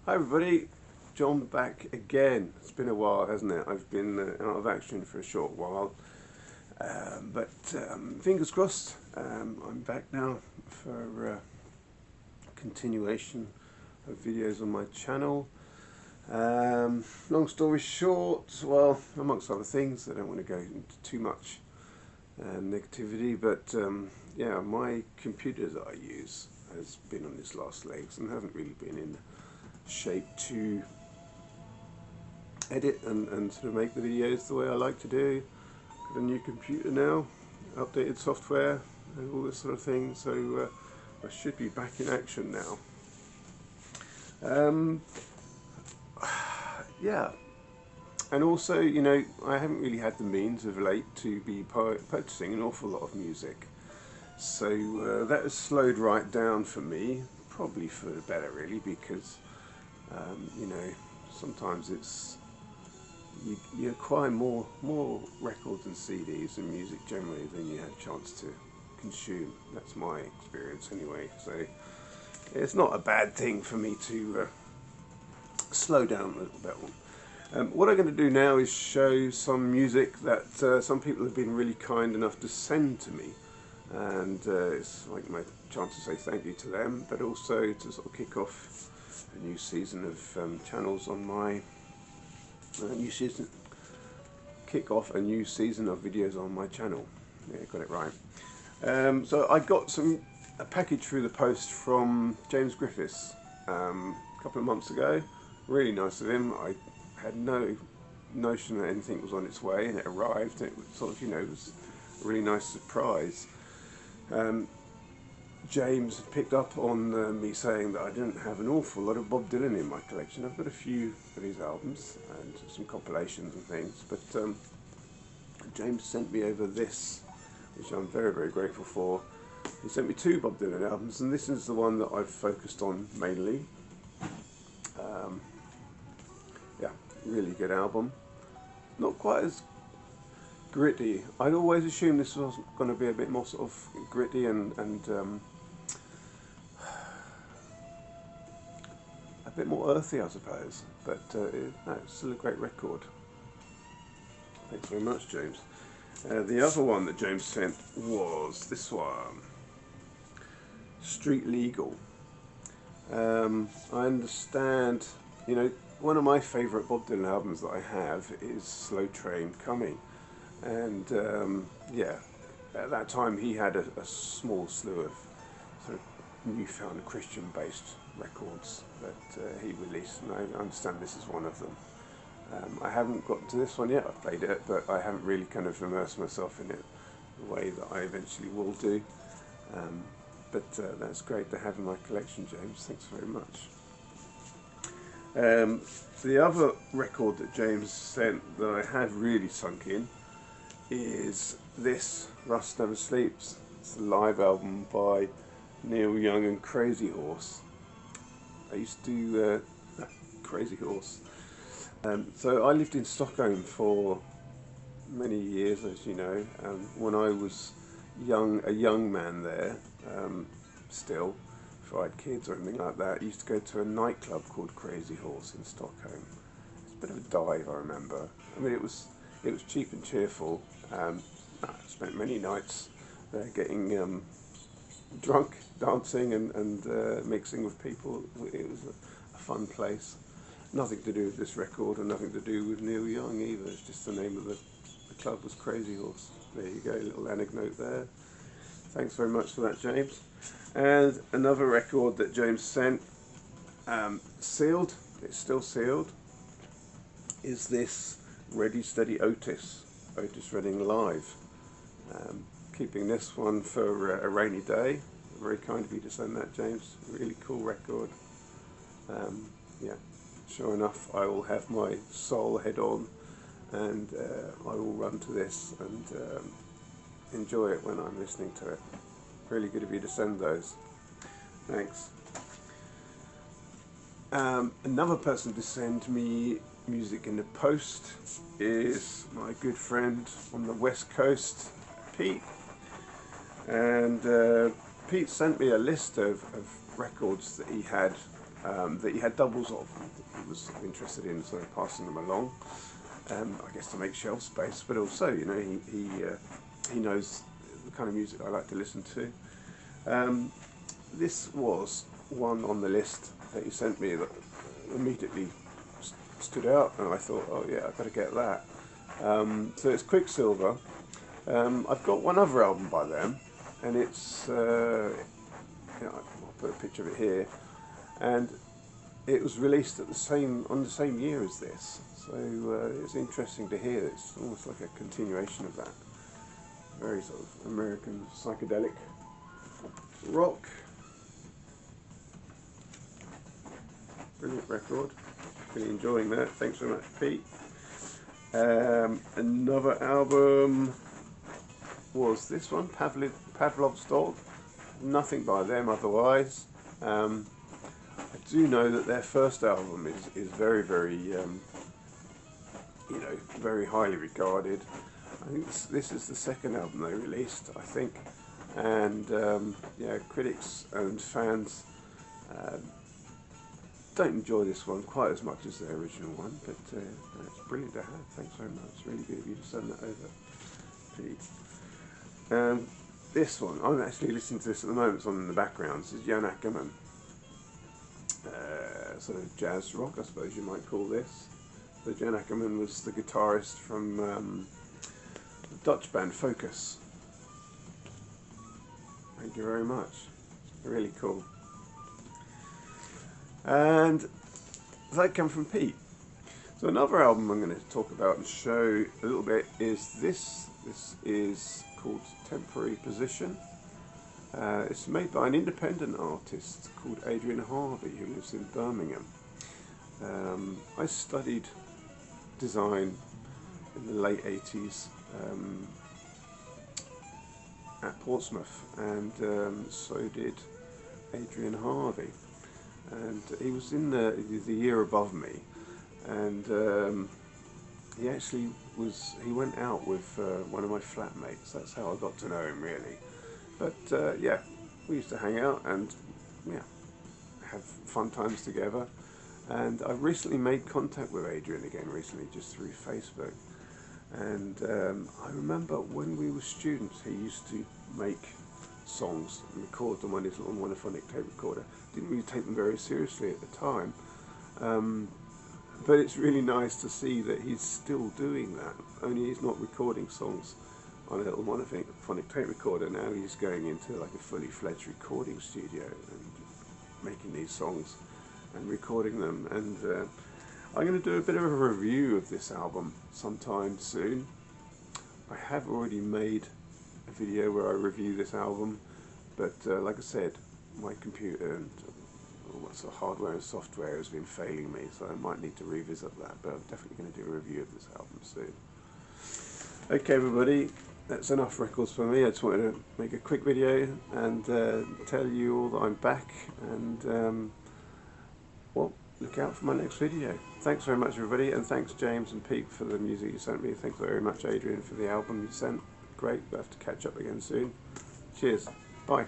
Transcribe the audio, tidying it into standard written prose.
Hi everybody, John back again. It's been a while, hasn't it? I've been out of action for a short while, but fingers crossed. I'm back now for continuation of videos on my channel. Long story short, well, amongst other things, I don't want to go into too much negativity, but yeah, my computer that I use has been on its last legs and hasn't really been in shape to edit and sort of make the videos the way I like to do. Got a new computer now, updated software and all this sort of thing, so I should be back in action now. Yeah, and also, you know, I haven't really had the means of late to be purchasing an awful lot of music, so that has slowed right down for me, probably for the better really, because you know, sometimes it's you acquire more records and CDs and music generally than you have a chance to consume. That's my experience anyway. So it's not a bad thing for me to slow down a little bit. What I'm going to do now is show some music that some people have been really kind enough to send to me, and it's like my chance to say thank you to them, but also to sort of kick off a new season of channels on my kick off a new season of videos on my channel. Yeah, got it right. So I got a package through the post from James Griffiths a couple of months ago. Really nice of him. I had no notion that anything was on its way, and it arrived. And it was sort of, you know, it was a really nice surprise. James picked up on me saying that I didn't have an awful lot of Bob Dylan in my collection. I've got a few of his albums and some compilations and things, but James sent me over this, which I'm very, very grateful for. He sent me 2 Bob Dylan albums, and this is the one that I've focused on mainly. Yeah, really good album. Not quite as gritty. I'd always assumed this was going to be a bit more sort of gritty and a bit more earthy, I suppose, but no, it's still a great record. Thanks very much, James. The other one that James sent was this one, Street Legal. I understand, you know, one of my favourite Bob Dylan albums that I have is Slow Train Coming, and yeah, at that time he had a small slew of sort of newfound Christian-based records that he released, and I understand this is one of them. I haven't gotten to this one yet. I've played it, but I haven't really kind of immersed myself in it the way that I eventually will do. But that's great to have in my collection, James. Thanks very much. The other record that James sent that I have really sunk in is this, Rust Never Sleeps. It's a live album by Neil Young and Crazy Horse. I used to do Crazy Horse. So I lived in Stockholm for many years, as you know. When I was a young man there, still, before I had kids or anything like that, I used to go to a nightclub called Crazy Horse in Stockholm. It's a bit of a dive, I remember. I mean, it was cheap and cheerful. I spent many nights there getting drunk, dancing and mixing with people. It was a fun place. Nothing to do with this record and nothing to do with Neil Young either. It's just the name of the club was Crazy Horse. There you go, a little anecdote there. Thanks very much for that, James. And another record that James sent, sealed, it's still sealed, is this Ready Steady Otis Redding Live. Keeping this one for a rainy day. Very kind of you to send that, James. Really cool record. Yeah, sure enough, I will have my soul head on, and I will run to this and enjoy it when I'm listening to it. Really good of you to send those. Thanks. Another person to send me music in the post is my good friend on the West Coast, Pete. And Pete sent me a list of records that he had that he had doubles of. He was interested in sort of passing them along, I guess to make shelf space, but also, you know, he knows the kind of music I like to listen to. This was one on the list that he sent me that immediately stood out, and I thought, oh yeah, I've got to get that. So it's Quicksilver. I've got one other album by them, and it's, I'll put a picture of it here, and it was released at on the same year as this. So it's interesting to hear. It's almost like a continuation of that. Very sort of American psychedelic rock. Brilliant record. Really enjoying that. Thanks very much, Pete. Another album was this one, Pavlov's Dog. Nothing by them otherwise. I do know that their first album is very, very, you know, very highly regarded. I think this is the second album they released, I think, and yeah, critics and fans don't enjoy this one quite as much as their original one, but it's brilliant to have. Thanks very much. Really good of you to send that over, Pete. This one, I'm actually listening to this at the moment. It's on in the background. This is Jan Akkerman, sort of jazz rock, I suppose you might call this. So Jan Akkerman was the guitarist from the Dutch band Focus. Thank you very much. Really cool. And that came from Pete. So another album I'm going to talk about and show a little bit is this. This is called Tempor Position. It's made by an independent artist called Adrian Harvey, who lives in Birmingham. I studied design in the late 80s at Portsmouth, and so did Adrian Harvey. And he was in the year above me, and he went out with one of my flatmates. That's how I got to know him, really. But yeah, we used to hang out and yeah, have fun times together. And I recently made contact with Adrian again recently, just through Facebook. And I remember when we were students, he used to make songs and record them on his little monophonic tape recorder. Didn't really take them very seriously at the time, but it's really nice to see that he's still doing that, only he's not recording songs on a little monophonic tape recorder. Now he's going into like a fully fledged recording studio and making these songs and recording them. And I'm going to do a bit of a review of this album sometime soon. I have already made a video where I review this album, but like I said, my computer and sort of hardware and software has been failing me, so I might need to revisit that, but I'm definitely going to do a review of this album soon. Okay everybody, that's enough records for me. I just wanted to make a quick video and tell you all that I'm back, and well, look out for my next video. Thanks very much everybody, and thanks James and Pete for the music you sent me. Thanks very much Adrian for the album you sent. Great, we'll have to catch up again soon. Cheers, bye.